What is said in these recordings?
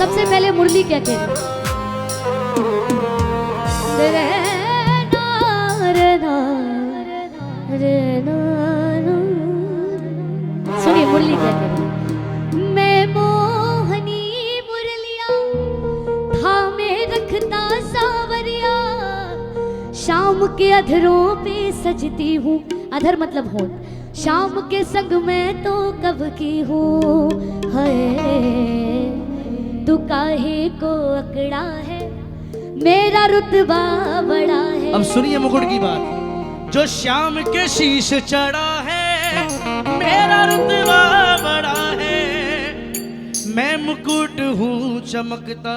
सबसे पहले मुरली क्या कह सुनिए मुरली क्या कह रही। मैं मोहनी मुरलिया थामे रखता सावरिया, शाम के अधरों पे सजती हूँ, अधर मतलब होठ, शाम के संग में तो कब की हूँ। है तू काहे को अकड़ा है, मेरा रुतबा बड़ा है। अब सुनिए मुकुट की बात, जो शाम के शीश चढ़ा है, मेरा रुतबा बड़ा है। मैं मुकुट हूँ चमकता,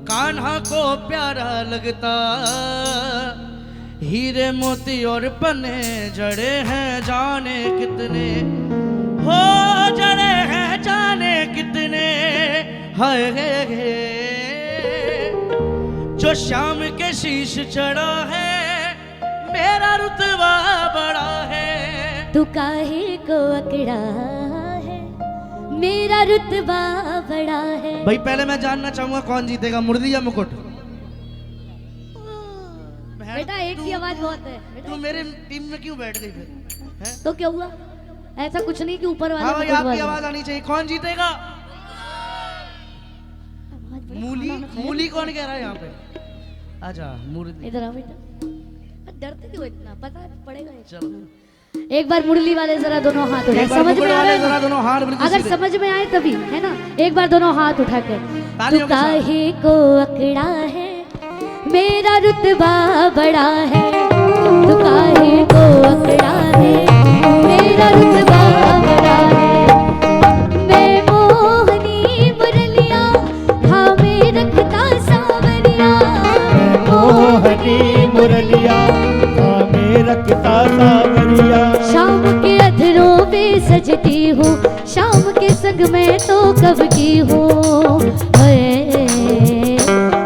कान्हा को प्यारा लगता। हीरे मोती और पन्ने जड़े हैं जाने कितने, हो जड़े हैं जाने कितने। हाय जो शाम के शीश चढ़ा है, मेरा रुतबा बड़ा है। तू काहे को अकड़ा है, मेरा रुतबा बड़ा है। भाई पहले मैं जानना चाहूंगा कौन जीतेगा, मुरली या मुकुट? बेटा एक की आवाज बहुत है। तू मेरे टीम में क्यों बैठ गई फिर? हैं? तो क्या हुआ? ऐसा कुछ नहीं कि ऊपर वाला। हाँ भाई आपकी आवाज आनी चाहिए। कौन जीतेगा? मूली मूली कौन कह रहा है यहाँ पे? आजा मुरली। इधर आओ बेटा, डरते क्यों इतना? पता पड़ेगा। चलो एक बार मुरली वाले जरा दोनों हाथ उठाए, समझ में आ रहा है? जरा दोनों हाथ बिल्कुल अगर सीधे। समझ में आए तभी, है ना? एक बार दोनों हाथ उठाकर, तू काहे को अकड़ा है, मेरा रुतबा बड़ा है। तू काहे को अकड़ा है, मेरा रुतबा बड़ा है। मैं मोहनी मुरलिया थामे रखता सावरिया, मोहनी मुरलिया थामे रखता सावरिया। शाम के अधरों पे सजती हूँ, शाम के संग में तो कब की हूँ।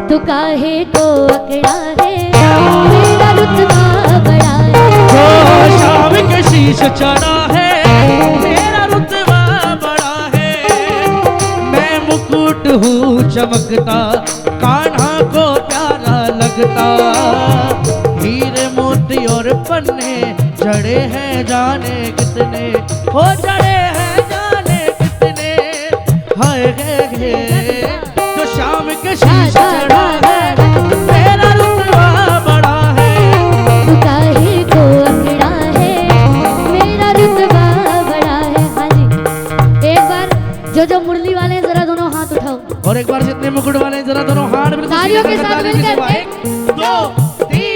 तू काहे को अकड़ा है, मेरा रुतबा बड़ा है। जो शाम के शीश चढ़ा है, मेरा रुतबा बड़ा है। मैं मुकुट हूँ चमकता, कान्हा को प्यारा लगता। हीरे मोती और पन्ने जड़े हैं जाने कितने, हो जड़े हैं जाने कितने। हाय जो शाम के शीश चढ़ा है, मेरा रुतबा बड़ा है। तू काहे को अकड़ा है, मेरा रुतबा बड़ा है। हाँ जी, एक बार जो मुरली वाले हैं जरा दोनों हाथ उठाओ, और एक बार जितने मुकुट वाले हैं जरा दोनों हाथ बिल्कुल तालियों के साथ मिलकर। 1 2 3।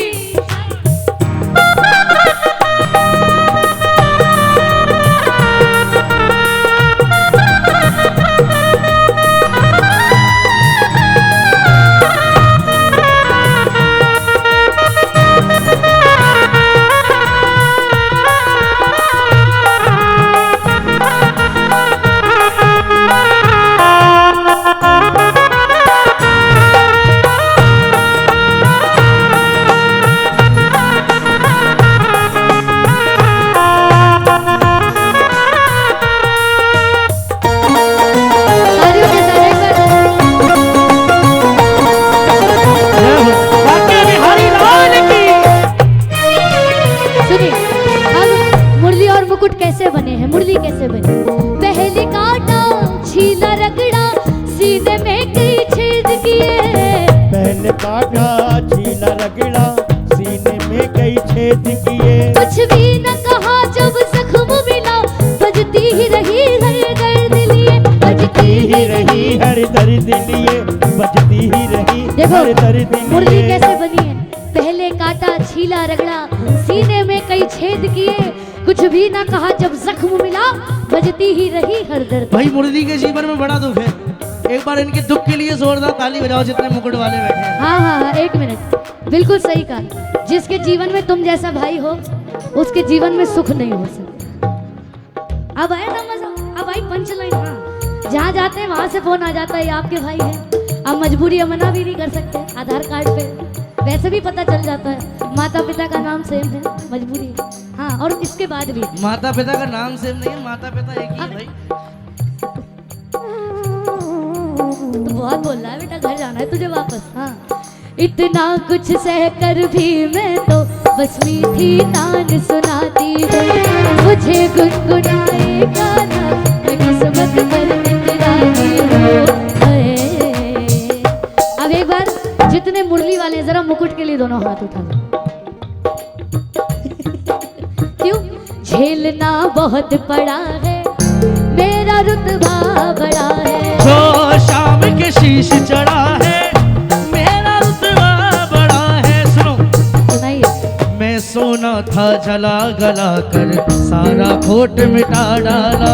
कैसे बने हैं, मुरली कैसे बने? पहले काटा छीला रगड़ा, सीने में कई छेद किए। पहले काटा छीला रगड़ा, सीने में कई छेद किए। कुछ भी न कहा जब जख्म मिला, बजती ही रही हर दर्द लिए, बजती ही रही हर दर्द लिए, बजती ही रही हर दर्द लिए। मुरली कैसे बनी है? पहले काटा छीला रगड़ा, सीने में कई छेद किए। कुछ भी ना कहा जब जख्म मिला, बजती ही रही हर दर्द। भाई मुरली के जीवन में बड़ा दुख है। एक बार इनके दुख के लिए जोरदार ताली बजाओ जितने मुकुट वाले बैठे हैं। हाँ हाँ हाँ, एक मिनट, बिल्कुल सही कहा। जिसके जीवन में तुम जैसा भाई हो, उसके जीवन में सुख नहीं हो सकता। अब आए ना मजा, अब आई पंचलाइन। हाँ, जहाँ जाते हैं वहां से फोन आ जाता है, आपके भाई है। अब मजबूरी मना भी नहीं कर सकते, आधार कार्ड पे वैसे भी पता चल जाता है, माता पिता का नाम सेम है, मजबूरी। हाँ, और इसके बाद भी माता पिता का नाम सेम नहीं है, माता पिता एक ही है भाई। तो बहुत बोल रहा है बेटा, घर जाना है तुझे वापस। हाँ, इतना कुछ सह कर भी मैं तो बस मीठी तान सुनाती हूँ, मुझे गुनगुनाए गाना मैं किस्मत पर इतराती हूँ। अब एक बार जितने मुरली वाले जरा मुकुट के लिए दोनों हाथ उठा लो। क्यों? झेलना बहुत पड़ा है, मेरा रुतबा बड़ा है। जो शाम के शीश चढ़ा है, मेरा रुतबा बड़ा है। सुनो, सुनाइए। मैं सोना था जला गला कर सारा खोट मिटा डाला,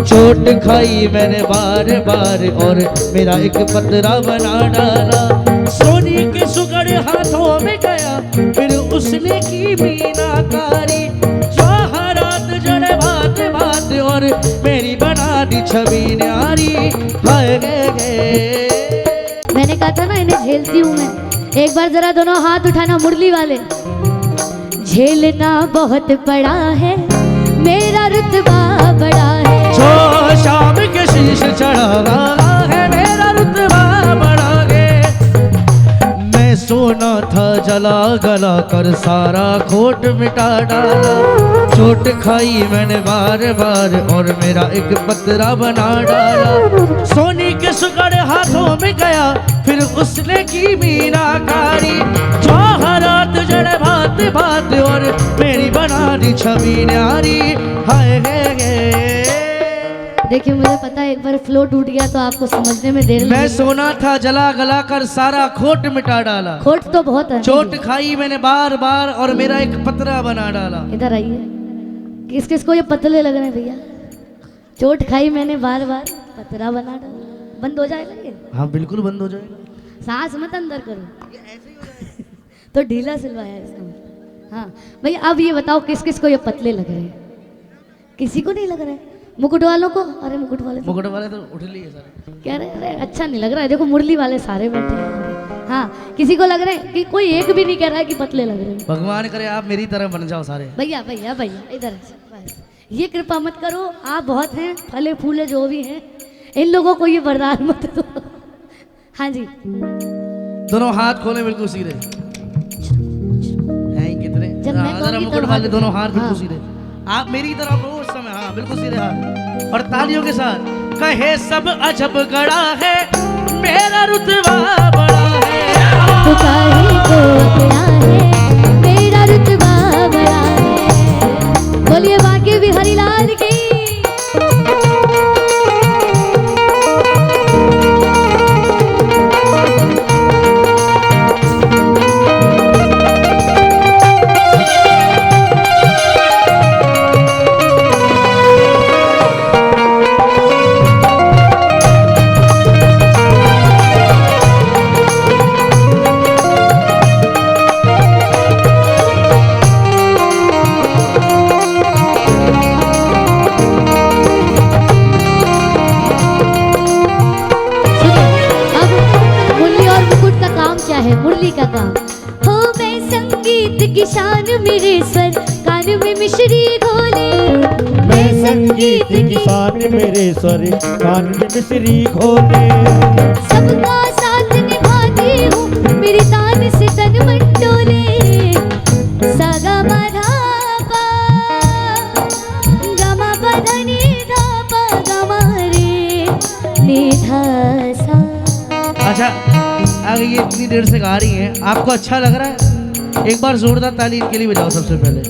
चोट खाई मैंने बार बार और मेरा एक पतरा बना डाला। सोने के सुगड़ हाथों में गया, फिर उसने की मीनाकारी, जवाहरात जड़े बात बात और मेरी बना दी छवि न्यारी। हाय गे मैंने कहा था ना इन्हें झेलती हूँ मैं। एक बार जरा दोनों हाथ उठाना मुरली वाले। झेलना बहुत पड़ा है, मेरा रुतबा बड़ा है। जो शाम के शीश चढ़ा है, मेरा रुतबा बड़ा है। मैं सोना था जला गला कर सारा खोट मिटा डाला, चोट खाई मैंने बार बार और मेरा एक पतरा बना डाला। सोने के सुगड़ हाथों में गया, फिर उसने की मीनाकारी, जवाहरात जड़े भात भात और मेरी बना दी छवि न्यारी। हाय गे देखिए मुझे पता है एक बार फ्लो टूट गया तो आपको समझने में देर मैं लगेगी। सोना था जला गला कर सारा खोट मिटा डाला, खोट तो बहुत है। चोट खाई मैंने बार बार और मेरा एक पतरा बना डाला। इधर आइए। किस किस को ये पतले लग रहे हैं भैया? चोट खाई मैंने बार बार, पतरा बना डाला। बंद हो जाएगा ये? हाँ बिल्कुल बंद हो जाएगा। सांस मत अंदर करो। तो ढीला सिलवाया इसका मतलब। हाँ भैया अब ये बताओ किस किस को ये पतले लग रहे हैं? किसी को नहीं लग रहा है? मुकुट वालों को? अरे मुकुट वाले मुकुट वाले तो उठ लिए सारे। कह रहे अरे अच्छा नहीं लग रहा है। देखो मुरली वाले सारे बैठे हैं। हाँ किसी को लग रहे हैं कि कोई एक भी नहीं कह रहा है कि पतले लग रहे हैं। भगवान करे आप मेरी तरह बन जाओ सारे। भैया भैया भैया इधर बस ये कृपा मत करो। आप बहुत हैं, फले फूले जो भी हैं, इन लोगों को ये वरदान मत दो। हाँ जी दोनों हाथ खोले बिल्कुल सीधे। हैं कितने? जब मैं हाँ, जरा कहूँगी मुकुट तब वाले हाथ दोनों हाथ बिल्कुल हाँ। सीधे। आप मेरी तरफ हो उस समय। हाँ बिल्कुल सीधे हाथ और तालियों के साथ। कहे सब अजब गड़ा है, मेरा रुतबा बड़ा है। तो काहे को अपना है, मेरा रुतबा बड़ा है। बोलिए बाकी बिहारी लाल की। मुरली का काम हो। मैं संगीत की शान मेरे स्वर कान में मिश्री घोले। मैं संगीत की शान मेरे स्वर कान में मिश्री घोले। सबका साथ निभाती हूँ, मेरी तान से तन मन डोले। सा गा मा धा पा गा मा पा धा नी धा पा गा मा रे नी धा सा। अच्छा आगे ये इतनी देर से गा रही हैं, आपको अच्छा लग रहा है? एक बार जोरदार ताली इनके लिए बजाओ सबसे पहले।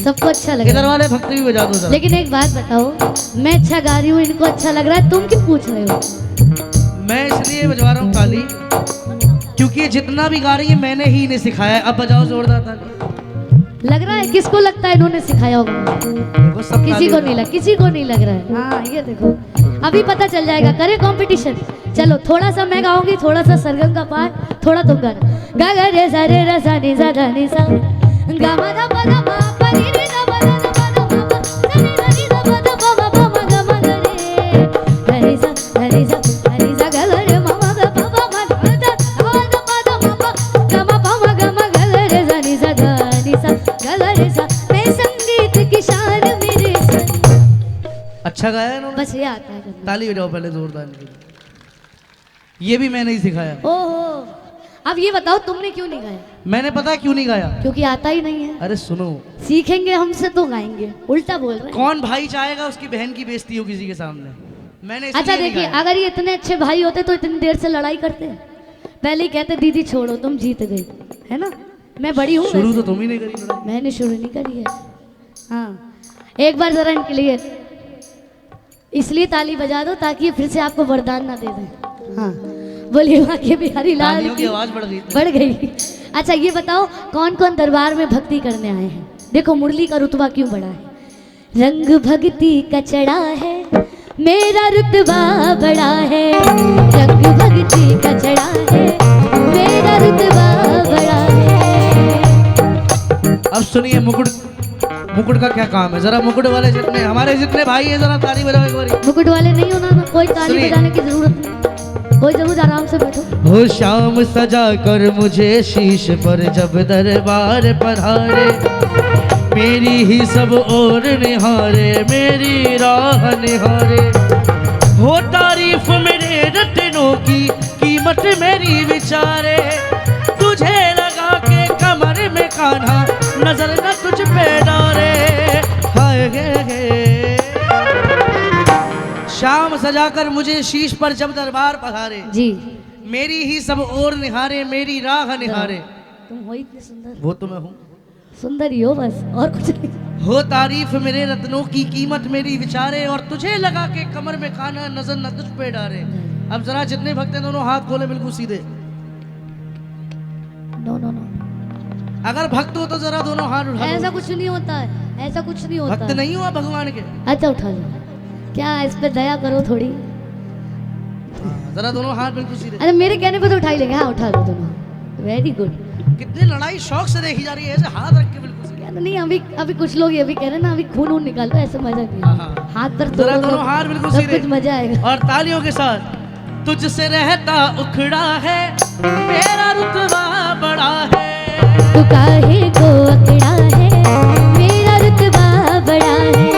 सबको अच्छा लग रहा इधर है वाले भक्ति भी बजा दो जरा। लेकिन एक बात बताओ, मैं अच्छा गा रही हूँ, इनको अच्छा लग रहा है, तुम क्यों पूछ रहे हो? मैं इसलिए बजवा रहा हूँ ताली क्योंकि ये जितना भी गा रही है मैंने ही इन्हें सिखाया है। अब बजाओ जोरदार ताली। लग रहा है किसको लगता है इन्होंने सिखाया होगा? देखो सब किसी ताली को नहीं लग, किसी को नहीं लग रहा है। हाँ ये देखो अभी पता चल जाएगा। करे कंपटीशन। चलो थोड़ा सा मैं गाऊंगी, थोड़ा सा सरगम का पार्ट, थोड़ा तुम गाना। गा गा रे सा रे रा सा नी सा धा नी सा गा मा धा पा धा मा पा नी रे धा पा धा धा पा धा मा पा धा नी धा नी धा पा धा पा मा पा मा गा मा गा रे धा नी सा धा नी सा धा नी सा गा गा रे मा मा गा पा पा मा धा धा पा धा पा धा मा पा गा मा पा मा गा मा गा रे धा नी सा धा नी सा गा गा रे सा। मैं संगीत की शान मेरे सर। अच्छा गाया इन्होंने। बस ये आता है करना। ताली बजाओ पहले जोरदार इनके लिए। ये भी मैंने ही सिखाया। ओहो, अब ये बताओ तुमने क्यों नहीं गाया? मैंने पता है क्यों नहीं गाया? क्योंकि आता ही नहीं है। अरे सुनो, सीखेंगे हमसे तो गाएंगे, उल्टा बोल रहे हैं। कौन भाई चाहेगा उसकी बहन की बेइज्जती हो किसी के सामने? मैंने इसलिए अच्छा नहीं देखिए, गाया। अगर ये इतने अच्छे भाई होते तो इतनी देर से लड़ाई करते? पहले ही कहते दीदी छोड़ो तुम जीत गई, है ना? मैं बड़ी हूँ शुरू वैसे। तो तुम ही नहीं करी लड़ाई। मैंने शुरू नहीं करी है। हाँ, एक बार जरा इनके लिए इसलिए ताली बजा दो ताकि ये फिर से आपको वरदान ना दे दें। हाँ, बोलिए वहाँ के बिहारी लाल तालियों की की आवाज बढ़ गई। बढ़ गई। अच्छा ये बताओ कौन कौन दरबार में भक्ति करने आए हैं? देखो मुरली का रुतबा क्यों बढ़ा है। रंग भक्ति का चढ़ा है, मेरा रुतबा बड़ा है। रंग भक्ति का चढ़ा है, मेरा रुतबा बड़ा है। अब सुनिए, मुकुट का क्या काम है? जरा मुकुट वाले जितने हमारे जितने भाई हैं जरा ताली बजाओ एक बारी। मुकुट वाले नहीं होना ना, कोई ताली सुनिए। बजाने की जरूरत नहीं, कोई जरूर आराम से बैठो। हो शाम सजा कर मुझे शीश पर जब दरबार पधारे, मेरी ही सब और निहारे, मेरी राह निहारे। हो तारीफ मेरे रत्नों की, कीमत मेरी विचारे। तुझे लगा के कमर में कान्हा, नजर न तुझ पे डारे। हाय गे शाम सजाकर मुझे शीश पर जब दरबार पधारे, जी, मेरी ही सब और निहारे, मेरी राह निहारे। तुम हो इतने सुंदर, वो तो मैं हूँ। सुंदर ही हो बस, और कुछ नहीं। हो तारीफ मेरे रत्नों की, कीमत मेरी विचारे। और तुझे लगा के कमर में खाना, नजर न तुझ पे डारे। अब जरा जितने भक्त हैं दोनों हाथ खोले बिल्कुल सीधे। नो नो नो, अगर भक्त हो तो जरा दोनों हाथ उठा ऐसा लो। कुछ नहीं होता है, ऐसा कुछ नहीं होता भक्त है। नहीं हुआ भगवान के? अच्छा उठा लो, क्या इस पे दया करो थोड़ी। जरा दोनों हाथ बिल्कुल सीधे। अरे मेरे कहने पे तो उठा ही लेंगे। हाँ उठा लो दोनों, वेरी गुड। कितनी लड़ाई शौक से देखी जा रही है, ऐसे हाथ रख के बिल्कुल सीधे। नहीं, अभी कुछ लोग ये भी कह रहे हैं ना, अभी खून वून निकालो, ऐसे मजा नहीं हाँ, है। हाँ। हाथ पर जरा तोड़ो, दोनों हाथ बिल्कुल सब सीधे कुछ मजा आएगा। और तालियों के साथ। तुझसे रहता उखड़ा है, मेरा रुतबा बड़ा है। तू काहे को अकड़ा है, मेरा रुतबा बड़ा है।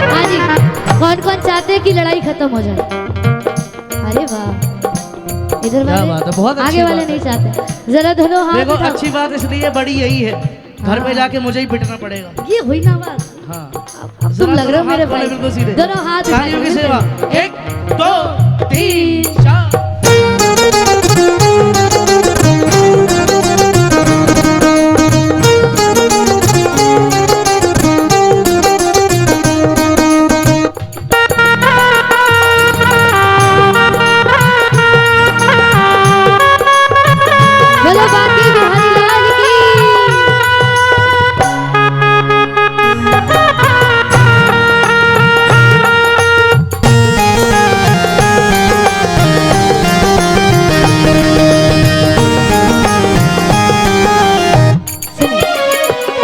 हाँ जी, कौन कौन चाहते हैं कि लड़ाई खत्म हो जाए? अरे वाह, इधर क्या वाले, बात है, बहुत अच्छी आगे वाले बात है। नहीं चाहते। जरा दोनों हाथ देखो उठाओ। अच्छी बात इसलिए बड़ी यही है, घर पे हाँ। जाके मुझे ही पिटना पड़ेगा। ये हुई ना बात। हाँ, अब तुम लग रहे हो मेरे भाई। बिल्कुल सीधे। दोनों हाथ तालियों की उठाओ। सेवा। 1 2 3 4। बोलो बाकी बिहारी लाल की।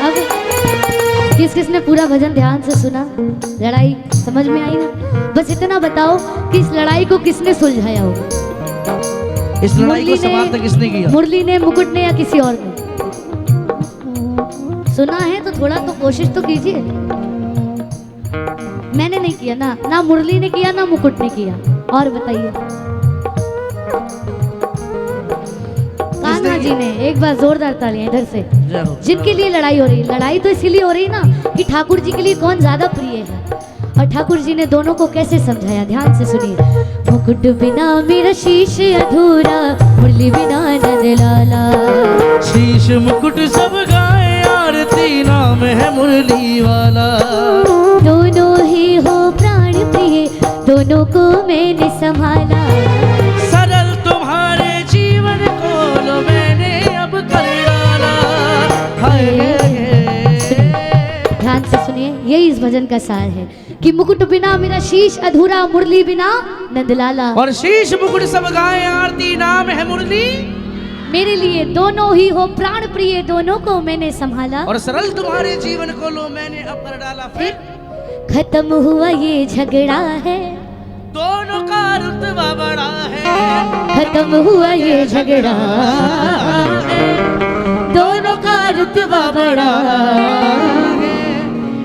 अब किसने पूरा भजन ध्यान से सुना? लड़ाई समझ में आई ना? बस इतना बताओ कि इस लड़ाई को किसने सुलझाया होगा? इस लड़ाई मुरली को समाप्त किसने किया? मुरली ने, मुकुट ने, या किसी और ने? सुना है तो थोड़ा तो कोशिश तो कीजिए। मैंने नहीं किया ना, ना मुरली ने किया ना मुकुट ने किया। और बताइए, कान्हा जी ने। एक बार जोरदार तालियां इधर से, जय हो। जिनके लिए लड़ाई हो रही। लड़ाई तो इसीलिए हो रही ना कि ठाकुर जी के लिए कौन ज्यादा प्रिय है, और ठाकुर जी ने दोनों को कैसे समझाया। ध्यान से सुनिए। मुकुट बिना मेरा शीश अधूरा, मुरली बिना नंद लाला। शीश मुकुट सब गाए, आरती नाम है मुरली वाला। दोनों ही हो प्राण प्रिय, दोनों को मैंने संभाला। सरल तुम्हारे जीवन को लो मैंने अब कर डाला। हाय ध्यान से सुनिए, यही इस भजन का सार है कि मुकुट बिना मेरा शीश अधूरा, मुरली बिना नंदलाला। और शीश मुकुट सब गाए, आरती नाम है मुरली। मेरे लिए दोनों ही हो प्राण प्रिय, दोनों को मैंने संभाला। और सरल तुम्हारे जीवन को लो मैंने अब कर डाला। फिर खत्म हुआ ये झगड़ा है, दोनों का रुतबा बड़ा है। खत्म हुआ ये झगड़ा है, दोनों का रुतबा बड़ा है।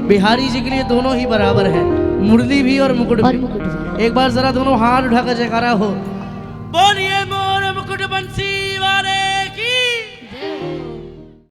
बिहारी जी के लिए दोनों ही बराबर है, मुरली भी और मुकुट और भी। मुकुट भी। एक बार जरा दोनों हाथ उठाकर जयकारा हो। बोलिए